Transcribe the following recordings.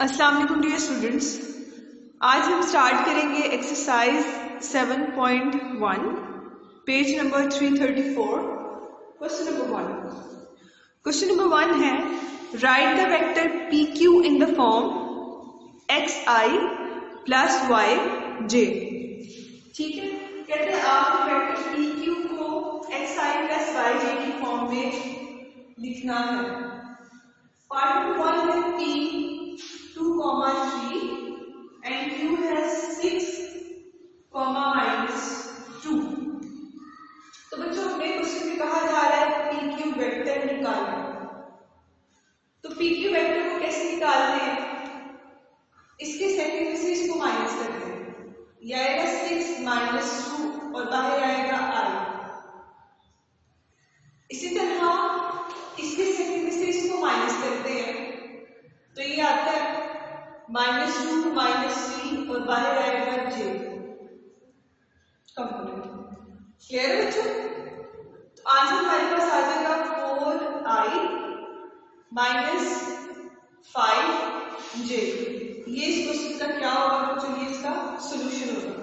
अस्सलाम वालेकुम dear students. आज हम स्टार्ट करेंगे exercise 7.1 page number 334। Question number 1 है write the vector P Q in the form X I plus Y J. ठीक है, कहते हैं आप वेक्टर पी क्यू को X I plus Y J की फॉर्म में लिखना है। पार्ट नंबर 1 है पी 2, 3 and Q has 6, -2। तो बच्चों हमें क्वेश्चन में कहा जा रहा है पी क्यू वेक्टर निकालना। तो पी क्यू वेक्टर को कैसे निकालते हैं? इसके सेकंड में से इसको माइनस करते हैं, ये आएगा 6 - 2 और बाहर आएगा आई। इसी तरह इसके सेकंड में से इसको माइनस करते हैं तो ये आता है -2 -3 और बाहर आएगा जे कंपोनेंट। क्लियर है बच्चों? तो आंसर हमारे पास आ जाएगा 4i - 5j। ये इस क्वेश्चन का क्या होगा बच्चों? ये इसका सोल्यूशन होगा।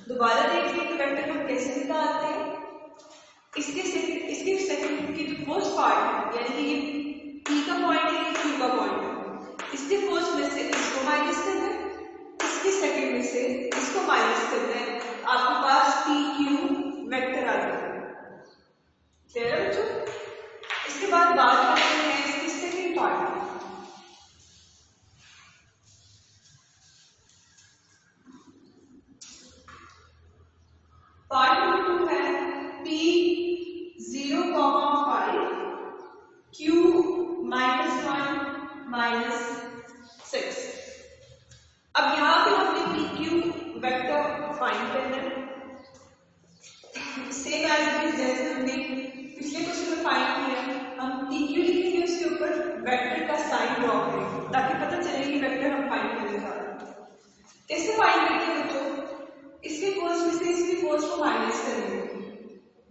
दोबारा देखिए वेक्टर हम कैसे निकालते हैं। इसके सेकंड की जो फर्स्ट पार्ट है यानी कि ये p का पॉइंट है, ये q का पॉइंट है, इसके फर्स्ट में से इसको माइनस करना है, इसके सेकंड में से इसको माइनस करना है, आपके पास पी क्यू वेक्टर आ जाएगा। क्लियर है बच्चों? इसके बाद बात करते हैं इसकी सेकंड पार्ट की। पार्ट नंबर 2 है p 0, 5 q -1 -6। अब यहाँ पे हमने पी क्यू वेक्टर फाइंड करना है। सेम एज जैसे हमने पिछले क्वेश्चन में फाइंड किया, हम पी क्यू लिखेंगे, उसके ऊपर वेक्टर का साइन ड्रॉ करेंगे ताकि पता चले कि वेक्टर हम फाइंड करने जा रहे हैं। कैसे फाइंड करते हैं बच्चों? इसके फर्स्ट में से इसके फर्स्ट को माइनस करेंगे,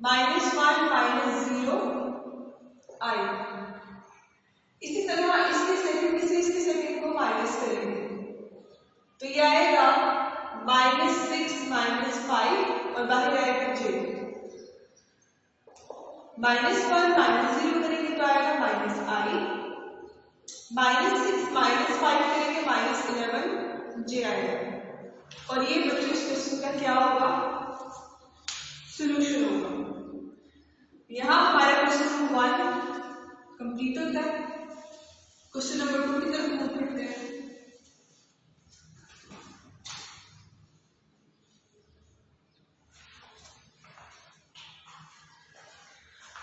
-1 -0 आई। इसी तरह इसके सेकंड में से इसके सेकंड को माइनस करेंगे तो ये आएगा -6 -5 और बाहर आएगा j। -1 -0 करेंगे तो आएगा -i, -6 -5 करेंगे -11 j आएगा। और ये बच्चों इस क्वेश्चन का क्या होगा? सोल्यूशन होगा। यहाँ हमारा क्वेश्चन नंबर 1 कंप्लीट होता है। क्वेश्चन नंबर 2 की तरफ मूव करते हैं।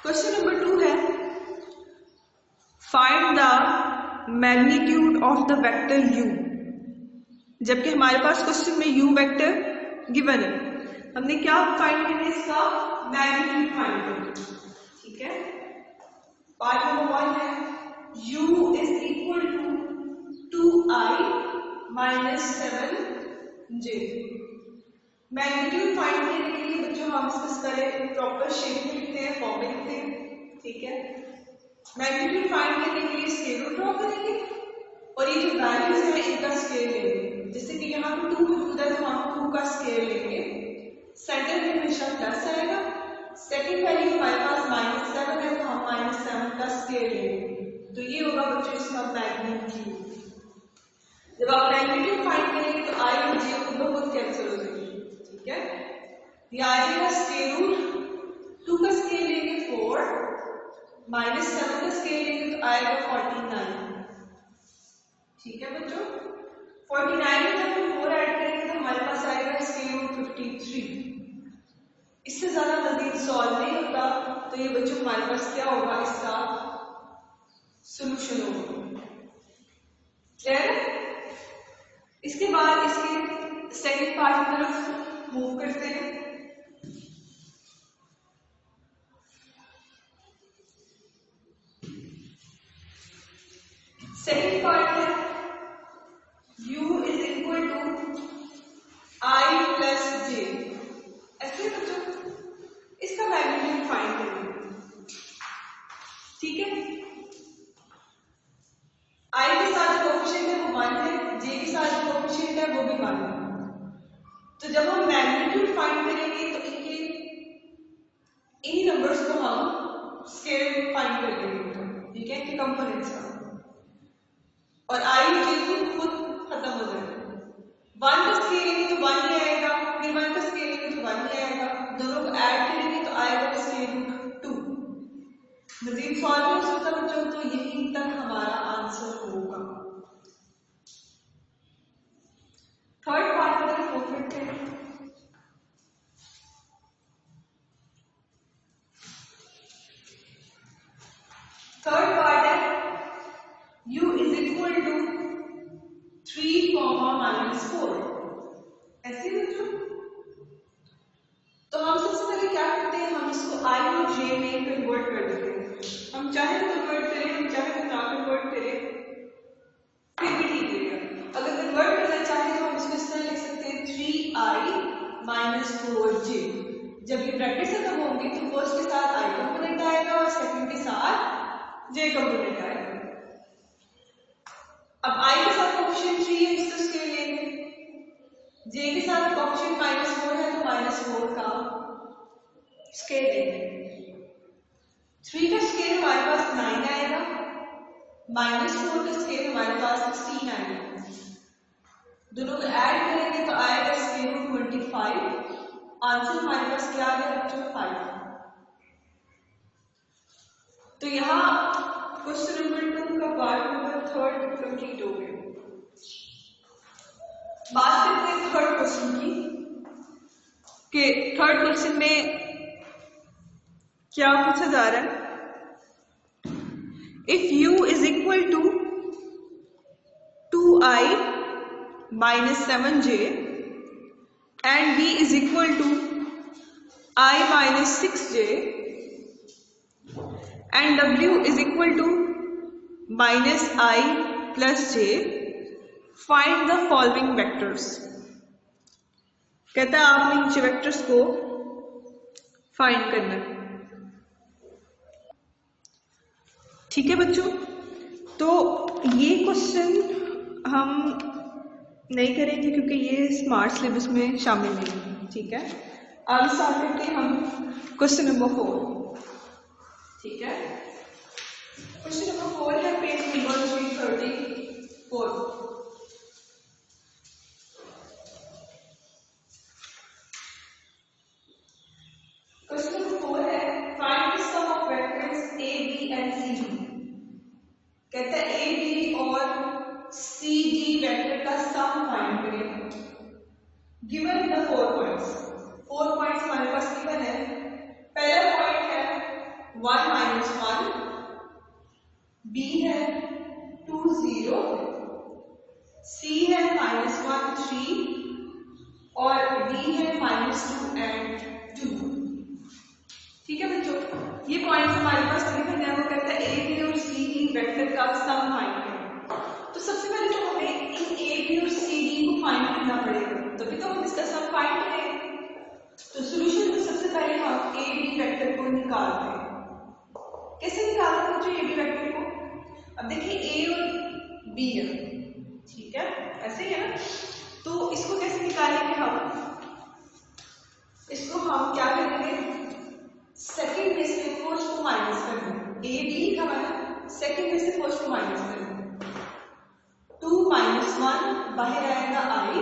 क्वेश्चन नंबर 2 है find the magnitude of the vector u। जबकि हमारे पास क्वेश्चन में u वेक्टर गिवन है, हमने क्या फाइंड करना है? इसका मैग्नीट्यूड फाइंड करना है। ठीक है, पार्ट नंबर 1 है u is equal to 2i - 7j। Magnitude find करने के लिए बच्चों हम डिस्कस करें, प्रॉपर शेप में लिखते हैं, फॉर्म में लिखते हैं। ठीक है, मैग्नीट्यूड फाइंड करने के लिए स्केल रूट ड्रॉ करेंगे और ये जो वैल्यूज है इनका स्केल लेंगे। जैसे कि यहाँ पे 2 मौजूद है तो हम 2 का स्केल लेंगे, सेंटर में हमेशा प्लस आएगा। सेकंड वैल्यू हमारे पास -7 है तो हम -7 का स्केल लेंगे। तो ये होगा बच्चों इसका मैग्नीट्यूड। जब आप मैग्नीट्यूड फाइंड करेंगे तो आई और जे खुद ब खुद कैंसिल हो जाएंगे। ठीक है, ये आ जाएगा स्केल रूट 2 का स्केल लेंगे 4, -7 का स्केल लेंगे तो आएगा 49। ठीक है बच्चों, 49 में जब हम 4 ऐड करेंगे तो हमारे पास आएगा स्केल रूट 53। इससे ज्यादा जल्दी सॉल्व नहीं होता, तो ये बच्चों हमारे पास क्या होगा? इसका सोल्यूशन होगा। क्लियर है? इसके बाद इसके सेकंड पार्ट की तरफ मूव करते हैं। सेकंड पार्ट है u is equal to i plus j। ऐसे बच्चों इसका मैग्नीट्यूड फाइंड करेंगे। ठीक है, i के साथ कोएफिशिएंट है वो 1 है है वो भी 1 है। तो जब हम मैग्नीट्यूड फाइंड करेंगे तो इनके इन्हीं नंबर्स को हम स्केल फाइंड कर लेंगे, ठीक है, कि कंपोनेंट्स का, और आई बिल्कुल खुद खत्म हो जाएगा। 1 का स्केल लेंगे तो 1 ही आएगा, फिर 1 का स्केल लेंगे तो 1 ही आएगा, दोनों को ऐड करेंगे तो आएगा स्केल रूट 2। मजीद सॉल्व हो सकता बच्चों, तो यहीं तक हमारा आंसर होगा। थर्ड पार्ट में फोर्थ करते हैं। थर्ड पार्ट है u इज इक्वल टू 3, -4। ऐसे बच्चों, तो हम सबसे पहले क्या करते हैं, हम इसको i और j में कन्वर्ट कर देते हैं। हम चाहे तो कन्वर्ट करें, हम चाहे तो ना कन्वर्ट करें, फिर भी ठीक रहेगा। अगर कन्वर्ट करना चाहे तो हम इसको इस तरह लिख सकते हैं 3i - 4j। जब ये ब्रैकेट खत्म होंगे तो फर्स्ट के साथ i कंपोनेंट आएगा और सेकंड के साथ j कंपोनेंट आएगा। अब i के साथ कोएफिशिएंट 3 है, इसको स्केल लेंगे, j के साथ कोएफिशिएंट -4 है तो -4 का स्केल लेंगे। 3 का स्केल हमारे पास 9 आएगा, -4 का स्केल हमारे पास 16 आएगा। दोनों को ऐड करेंगे तो आएगा स्केल रूट 25। आंसर हमारे पास क्या आ गया बच्चों, 5। तो यहाँ क्वेश्चन नंबर 2 का पार्ट नंबर 3 कंप्लीट हो गया। बात करते हैं थर्ड क्वेश्चन की, कि थर्ड क्वेश्चन में क्या पूछा जा रहा है। If u is equal to 2i - 7j and v is equal to i - 6j and w is equal to -i plus j, find the following vectors। कहता है आपने नीचे वेक्टर्स को फाइंड करना है। ठीक है बच्चों, तो ये क्वेश्चन हम नहीं करेंगे क्योंकि ये स्मार्ट सिलेबस में शामिल नहीं है। ठीक है, अब स्टार्ट करते हैं हम क्वेश्चन नंबर 4। ठीक है, क्वेश्चन नंबर 4 है पेज नंबर 334। क्वेश्चन नंबर 4 है find the sum of vectors a b and c d। कहता है a b और c d वेक्टर का सम फाइंड करें। Given the 4 points. 4 पॉइंट्स हमारे पास गिवन है। पहला पॉइंट है 1 - 1, b है 2 0, c है -1 3 और d है -2 and 2। ठीक है बच्चों, ये पॉइंट्स हमारे पास गिवन है। वो कहता है ए बी और सी डी वेक्टर का सम फाइंड करें। तो सबसे पहले तो हमें इन ए बी और सी डी को फाइंड करना पड़ेगा, तभी तो हम इसका सम फाइंड करेंगे। तो सॉल्यूशन में सबसे पहले हम ए बी वेक्टर को निकालते हैं। कैसे निकालते हैं बच्चों ए बी वेक्टर को? अब देखिए ए और बी है, ठीक है, ऐसे ही है ना। तो इसको कैसे निकालेंगे हम? इसको हम क्या करेंगे, सेकंड में से फर्स्ट को माइनस कर देंगे। ए बी लिखा हुआ है, सेकंड में से फर्स्ट को माइनस कर देंगे। 2 - 1 बाहर आएगा i,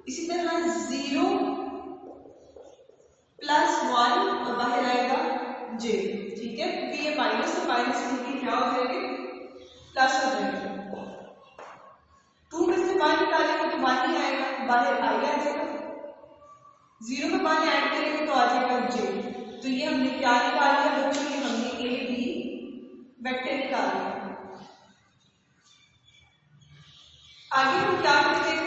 इसी तरह 0 + 1 और बाहर आएगा j। ठीक है, क्योंकि ये माइनस तो माइनस में क्या हो जाएगा, प्लस हो जाएगा। 2 में से 1 निकालेंगे तो 1 ही आएगा, बाहर i आ जाएगा। 0 में 1 ऐड करेंगे तो आ जाएगा j। तो ये हमने क्या निकाल लिया बच्चों, ये हमने ए बी वेक्टर निकाल लिया। आगे हम क्या करते हैं,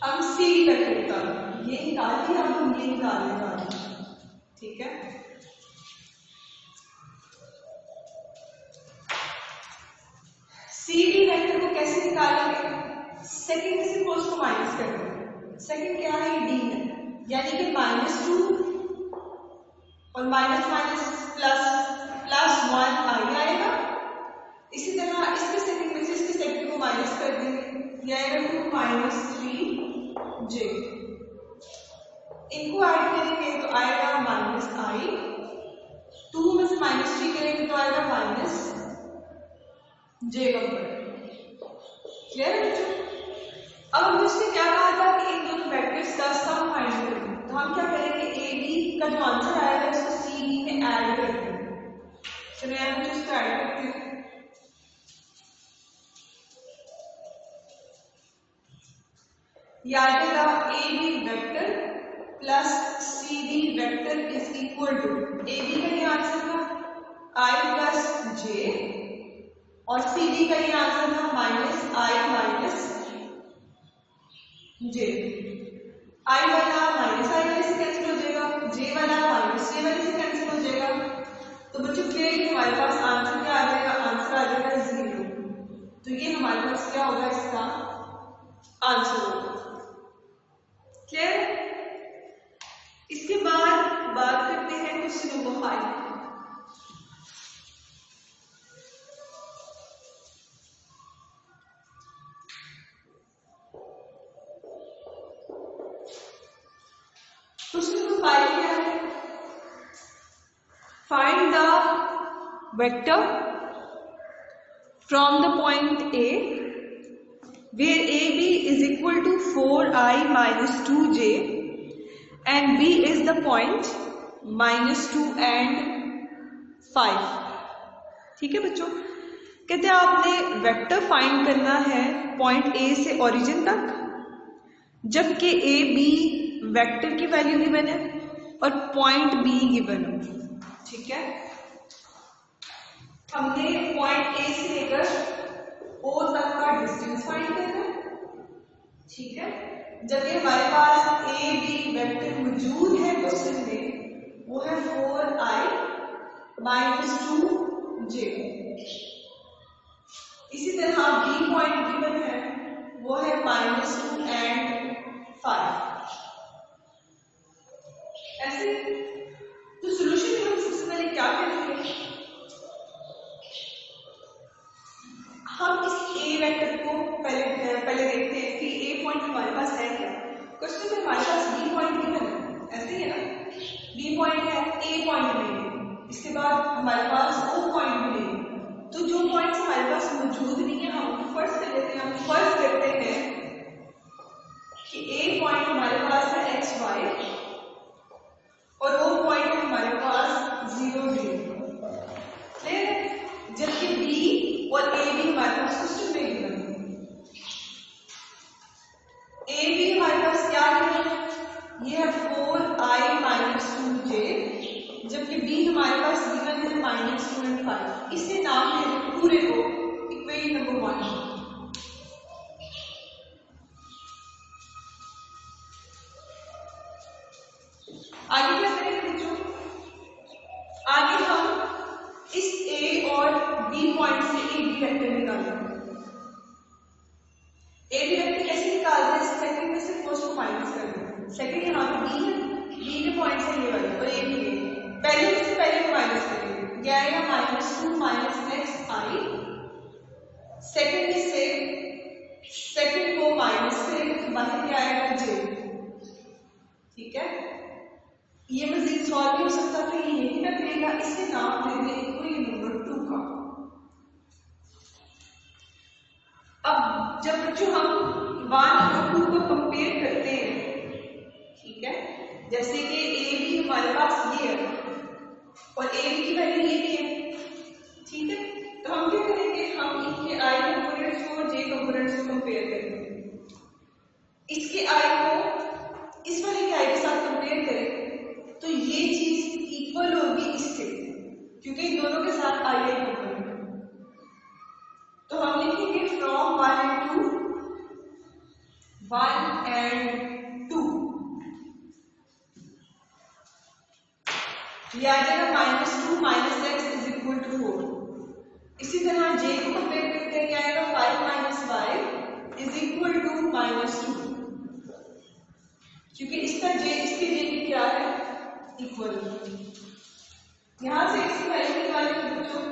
हम सी डी वेक्टर निकालेंगे। ये निकाल लिया, हम ये निकालने वाले हैं। ठीक है, सी डी वेक्टर को कैसे निकालेंगे? सेकंड में से फर्स्ट को माइनस कर देंगे। सेकंड क्या है, डी है, यानी कि -2 और माइनस प्लस 1 i आएगा। इसी तरह इसके सेकंड में से इसके सेकंड को माइनस कर देंगे ये आएगा 2 माइनस 3j। इनको ऐड करेंगे तो आएगा माइनस आई, 2 में से माइनस 3 करेंगे तो आएगा माइनस j का प्रोडक्ट। क्लियर है बच्चों? अब हमने उसने क्या कहा था कि इन दोनों वेक्टर्स का सम फाइंड करेंगे, तो हम क्या करेंगे, ए बी का जो आंसर आएगा इसको सी बी में ऐड कर देंगे। चलो यहाँ पे इसको ऐड करते हैं। ये आएगा A B vector plus C B vector is equal to, A B का ये आंसर था आई प्लस जे और सी बी का ये आंसर था माइनस आई माइनस जे। आई वाला माइनस आई वाले से कैंसिल हो जाएगा, जे वाला माइनस जे वाले से कैंसिल हो जाएगा। तो बच्चों क्लियर हमारे पास आंसर क्या आ जाएगा, आंसर आ जाएगा 0। तो ये हमारे पास क्या होगा, इसका आंसर होगा। क्लियर? इसके बाद बात करते हैं क्वेश्चन नंबर 5। क्वेश्चन नंबर 5 क्या है, find the vector from the point A where AB is equal to 4i minus 2j and B is the point -2 and 5। ठीक है बच्चों, कहते हैं आपने वेक्टर फाइंड करना है पॉइंट ए से ओरिजिन तक, जबकि ए बी वेक्टर की वैल्यू गिवन है और पॉइंट बी गिवन है। ठीक है, हमने पॉइंट ए से लेकर ओ तक का डिस्टेंस फाइंड करना है। ठीक है, जब ये हमारे पास ए बी वेक्टर मौजूद है क्वेश्चन में, वो है 4i माइनस 2j। इसी तरह बी पॉइंट गिवन है, वो है -2 and 5। ऐसे तो सोल्यूशन में हम सबसे पहले क्या करेंगे, हम इस ए वेक्टर को पहले देखते हैं कि ए पॉइंट हमारे पास है क्या। क्वेश्चन में हमारे पास बी पॉइंट गिवन है, ऐसे ही है ना, बी पॉइंट है, ए पॉइंट नहीं है, इसके बाद हमारे पास ओ पॉइंट भी नहीं है। तो जो पॉइंट्स हमारे पास मौजूद नहीं है हम फर्स्ट कर लेते हैं। हम फर्स्ट करते हैं कि ए पॉइंट हमारे पास है एक्स वाई और ओ पॉइंट हमारे पास 0 0। क्लियर है? जबकि बी और ए बी हमारे पास क्वेश्चन में गिवन है। ए बी हमारे पास क्या है, ये है 4i माइनस 2j, जबकि बी हमारे पास गिवन है -2 and 5। इसे नाम है पूरे को इक्वेशन नंबर 1। आगे क्या करेंगे बच्चों, आगे हम इस ए और बी पॉइंट से ए बी वेक्टर निकालेंगे। ए बी वेक्टर कैसे निकालते हैं, सेकंड में से फर्स्ट को माइनस कर देंगे। सेकंड यहाँ पे बी है, बी के पॉइंट से ये वाला और ए बी है, पहले से पहले को माइनस करेंगे, ये आएगा -2 माइनस नेक्स्ट आई। सेकंड में से सेकंड को माइनस करेंगे तो बाहर क्या आएगा जे। ठीक है, ये मजीद सॉल्व भी हो सकता था, ये यही रख लेगा, इसे नाम देंगे इक्वेशन नंबर 2 का। अब जब बच्चों हम 1 और 2 को कंपेयर करते हैं, ठीक है, जैसे कि ए बी हमारे पास ये है और ए बी की वैल्यू ये भी है। ठीक है, तो हम क्या करेंगे, हम इनके आई कंपोनेंट्स को जे कंपोनेंट्स को कंपेयर करेंगे। इसके आई को इस वाले के आई के साथ कंपेयर करें तो ये चीज इक्वल होगी इससे, क्योंकि इन दोनों के साथ आई आई कंपोनेंट है। तो हम लिखेंगे फ्रॉम 1 and 2, 1 and 2, ये आ जाएगा -2 minus X is equal to 4। इसी तरह जे को कंपेयर करते हैं, क्या आएगा 5 minus Y is equal to -2, क्योंकि इसका जे इसके जे की क्या है, इक्वल। यहां से एक्स की वैल्यू निकालेंगे बच्चों,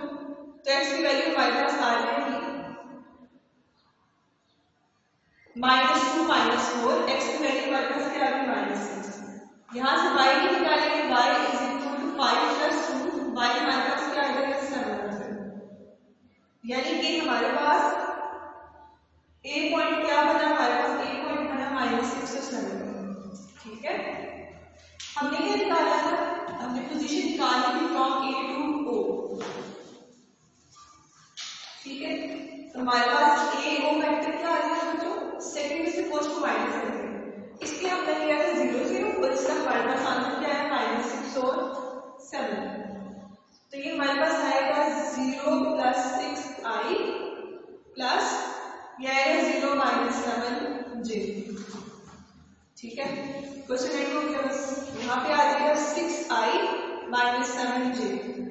तो एक्स की वैल्यू हमारे पास आ जाएगी -2 -4 x की वैल्यू हमारे पास क्या आ गई -6। यहाँ से y की निकालेंगे, y is equal to 5 + 2, y हमारे पास क्या आ जाएगा 7 आ जाएगा। यानी कि हमारे पास ए पॉइंट क्या बना, हमारे पास ए पॉइंट बना -6 और 7। ठीक है, हमने क्या निकाला था, हमने पोजीशन निकाली थी फ्रॉम ए टू ओ। ठीक है, तो हमारे पास ए ओ वेक्टर क्या आ जाएगा बच्चों, सेकंड से फर्स्ट को माइनस करेंगे। इसलिए हमने लिया था 0 0 और इसका हमारे पास आंसर क्या है -6 और 7। तो ये हमारे पास आएगा 0 + 6i प्लस ये आएगा 0 - 7j। ठीक है, क्वेश्चन एंड हो गया। बस यहाँ पे आ जाएगा 6i - 7j।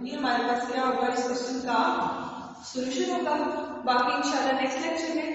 ये हमारे पास क्या होगा, इस क्वेश्चन का सॉल्यूशन होगा। बाकी इंशाल्लाह नेक्स्ट लेक्चर में